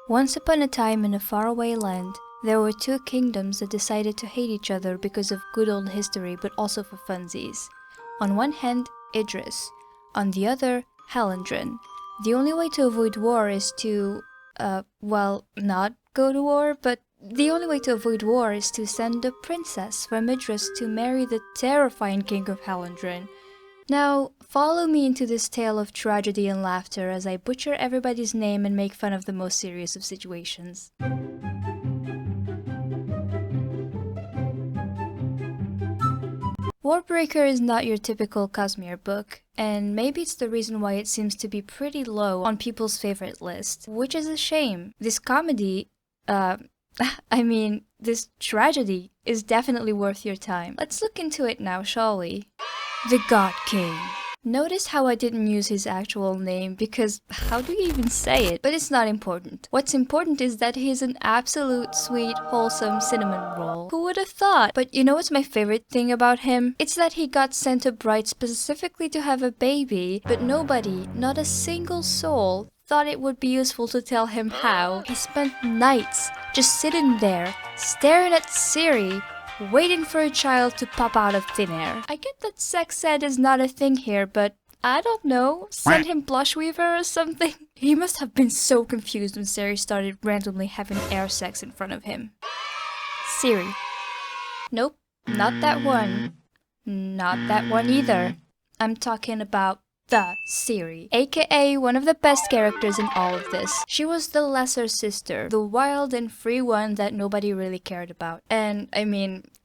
Once upon a time in a faraway land, there were two kingdoms that decided to hate each other because of good old history but also for funsies. On one hand, Idris. On the other, Halendron. The only way to avoid war is to, not go to war, but the only way to avoid war is to send a princess from Idris to marry the terrifying king of Halendron. Now, follow me into this tale of tragedy and laughter as I butcher everybody's name and make fun of the most serious of situations. Warbreaker is not your typical Cosmere book, and maybe it's the reason why it seems to be pretty low on people's favorite list, which is a shame. This comedy, this tragedy is definitely worth your time. Let's look into it now, shall we? The God King. Notice how I didn't use his actual name because how do you even say it? But it's not important. What's important is that he's an absolute sweet, wholesome cinnamon roll. Who would have thought? But you know what's my favorite thing about him? It's that he got sent to Bright specifically to have a baby, but nobody, not a single soul, thought it would be useful to tell him how. He spent nights just sitting there, staring at Siri, waiting for a child to pop out of thin air. I get that sex ed is not a thing here, but I don't know, send him Blushweaver or something? He must have been so confused when Siri started randomly having air sex in front of him. Siri. Nope, not that one. Not that one either. I'm talking about the Siri, aka one of the best characters in all of this. She was the lesser sister, the wild and free one that nobody really cared about. And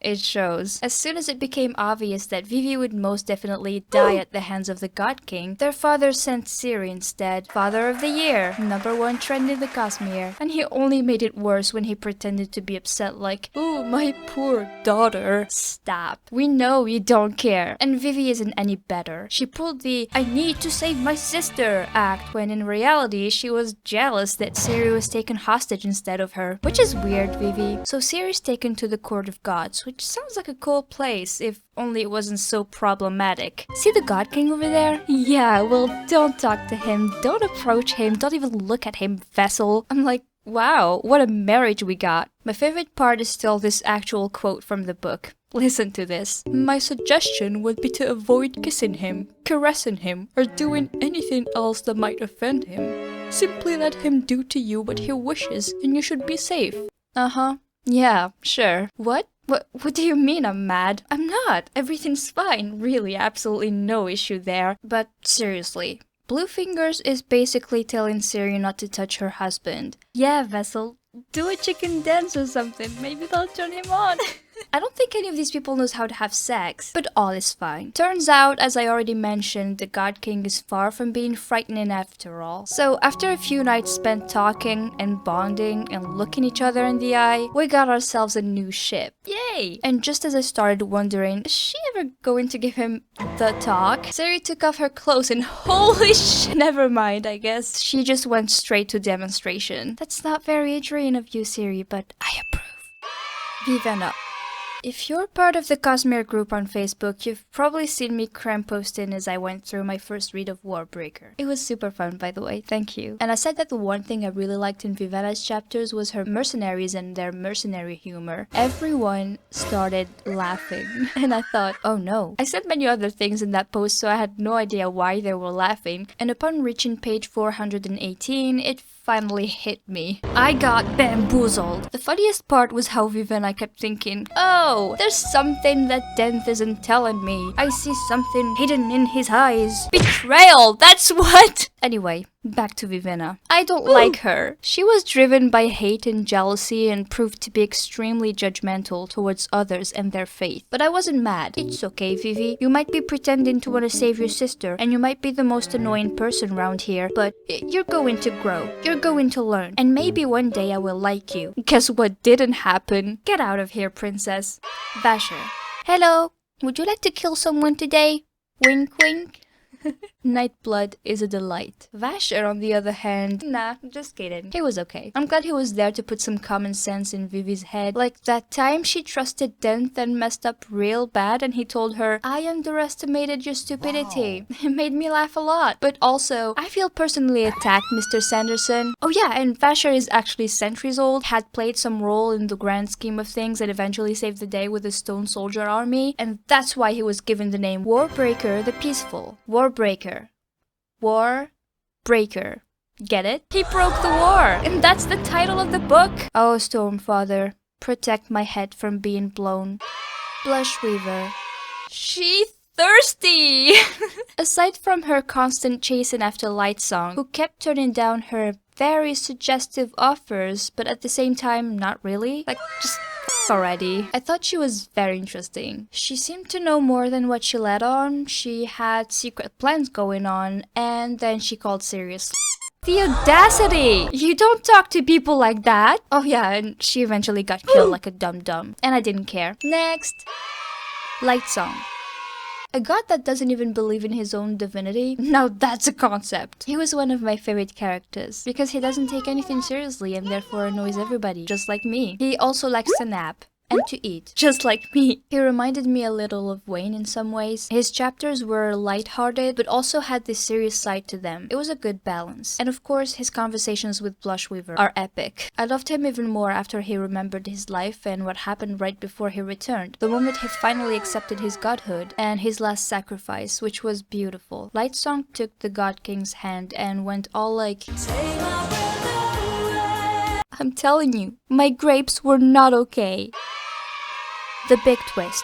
it shows. As soon as it became obvious that Vivi would most definitely die at the hands of the God King, their father sent Siri instead. Father of the Year, #1 trend in the Cosmere. And he only made it worse when he pretended to be upset like, "Oh, my poor daughter." Stop. We know you don't care. And Vivi isn't any better. She pulled the "I need to save my sister" act when in reality she was jealous that Siri was taken hostage instead of her. Which is weird, Vivi. So Siri's taken to the Court of Gods, which sounds like a cool place if only it wasn't so problematic. See the God King over there? Yeah, well, don't talk to him, don't approach him, don't even look at him, vessel. I'm like, wow, what a marriage we got. My favorite part is still this actual quote from the book. Listen to this. "My suggestion would be to avoid kissing him, caressing him, or doing anything else that might offend him. Simply let him do to you what he wishes, and you should be safe." Uh-huh. Yeah, sure. What do you mean I'm mad? I'm not. Everything's fine. Really, absolutely no issue there. But seriously, Blue Fingers is basically telling Siri not to touch her husband. Yeah, Vessel, do a chicken dance or something. Maybe they'll turn him on. I don't think any of these people knows how to have sex, but all is fine. Turns out, as I already mentioned, the God King is far from being frightening after all. So after a few nights spent talking and bonding and looking each other in the eye, we got ourselves a new ship. Yay! And just as I started wondering, is she ever going to give him the talk? Siri took off her clothes and holy shit, never mind, I guess. She just went straight to demonstration. That's not very Adrian of you, Siri, but I approve. Vivenna. If you're part of the Cosmere group on Facebook, you've probably seen me cram posting as I went through my first read of Warbreaker. It was super fun, by the way, thank you. And I said that the one thing I really liked in Vivenna's chapters was her mercenaries and their mercenary humor. Everyone started laughing, and I thought, oh no. I said many other things in that post, so I had no idea why they were laughing, and upon reaching page 418, it finally hit me. I got bamboozled. The funniest part was how Vivenna kept thinking, oh, there's something that Denth isn't telling me. I see something hidden in his eyes. Betrayal, that's what! Anyway, back to Vivenna. I don't like her. She was driven by hate and jealousy and proved to be extremely judgmental towards others and their faith. But I wasn't mad. It's okay, Vivi. You might be pretending to want to save your sister, and you might be the most annoying person around here, but you're going to grow. You're going to learn. And maybe one day I will like you. Guess what didn't happen? Get out of here, princess. Vasher. Hello. Would you like to kill someone today? Wink, wink. Nightblood is a delight. Vasher, on the other hand, nah, just kidding. He was okay. I'm glad he was there to put some common sense in Vivi's head. Like that time she trusted Denth and messed up real bad and he told her, I underestimated your stupidity. Wow. It made me laugh a lot. But also, I feel personally attacked, Mr. Sanderson. Oh yeah, and Vasher is actually centuries old, had played some role in the grand scheme of things and eventually saved the day with the Stone Soldier army. And that's why he was given the name Warbreaker the Peaceful. Warbreaker. Warbreaker. Get it? He broke the war! And that's the title of the book! Oh, Stormfather, protect my head from being blown. Blushweaver. She thirsty! Aside from her constant chasing after Lightsong, who kept turning down her very suggestive offers, but at the same time, not really. Like, just already. I thought she was very interesting. She seemed to know more than what she let on, she had secret plans going on, and then she called serious. The audacity! You don't talk to people like that! Oh yeah, and she eventually got killed like a dum-dum. And I didn't care. Next! Lightsong. A god that doesn't even believe in his own divinity? Now that's a concept. He was one of my favorite characters, because he doesn't take anything seriously and therefore annoys everybody, just like me. He also likes to nap. And to eat, just like me. He reminded me a little of Wayne in some ways. His chapters were lighthearted, but also had this serious side to them. It was a good balance. And of course, his conversations with Blushweaver are epic. I loved him even more after he remembered his life and what happened right before he returned. The moment he finally accepted his godhood, and his last sacrifice, which was beautiful. Lightsong took the God King's hand and went all like... I'm telling you, my grapes were not okay. The big twist.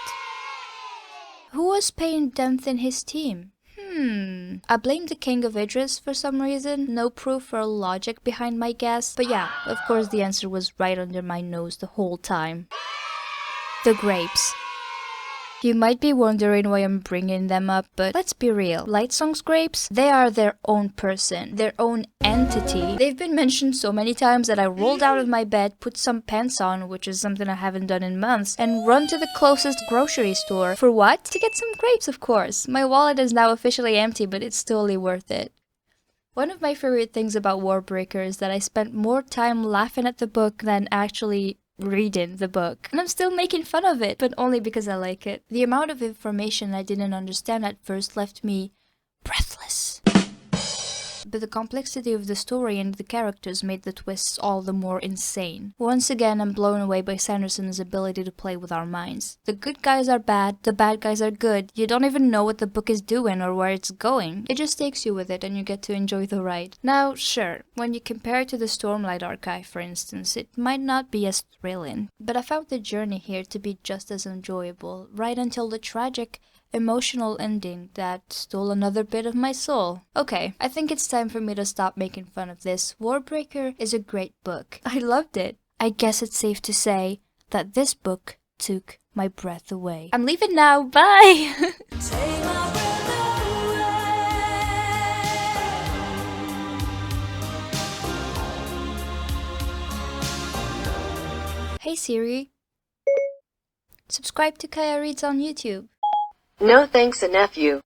Who was paying Denth in his team? I blamed the King of Idris for some reason. No proof or logic behind my guess. But yeah, of course the answer was right under my nose the whole time. The grapes. You might be wondering why I'm bringing them up, but let's be real. Lightsong's grapes, they are their own person, their own entity. They've been mentioned so many times that I rolled out of my bed, put some pants on, which is something I haven't done in months, and run to the closest grocery store. For what? To get some grapes, of course. My wallet is now officially empty, but it's totally worth it. One of my favorite things about Warbreaker is that I spent more time laughing at the book than actually reading the book. And I'm still making fun of it, but only because I like it. The amount of information I didn't understand at first left me breathless. But the complexity of the story and the characters made the twists all the more insane. Once again, I'm blown away by Sanderson's ability to play with our minds. The good guys are bad, the bad guys are good. You don't even know what the book is doing or where it's going. It just takes you with it and you get to enjoy the ride. Now, sure, when you compare it to the Stormlight Archive, for instance, it might not be as thrilling. But I found the journey here to be just as enjoyable, right until the tragic, emotional ending that stole another bit of my soul. Okay, I think it's time for me to stop making fun of this. Warbreaker is a great book. I loved it. I guess it's safe to say that this book took my breath away. I'm leaving now. Bye! Hey Siri. Subscribe to Kaya Reads on YouTube. No thanks, a nephew.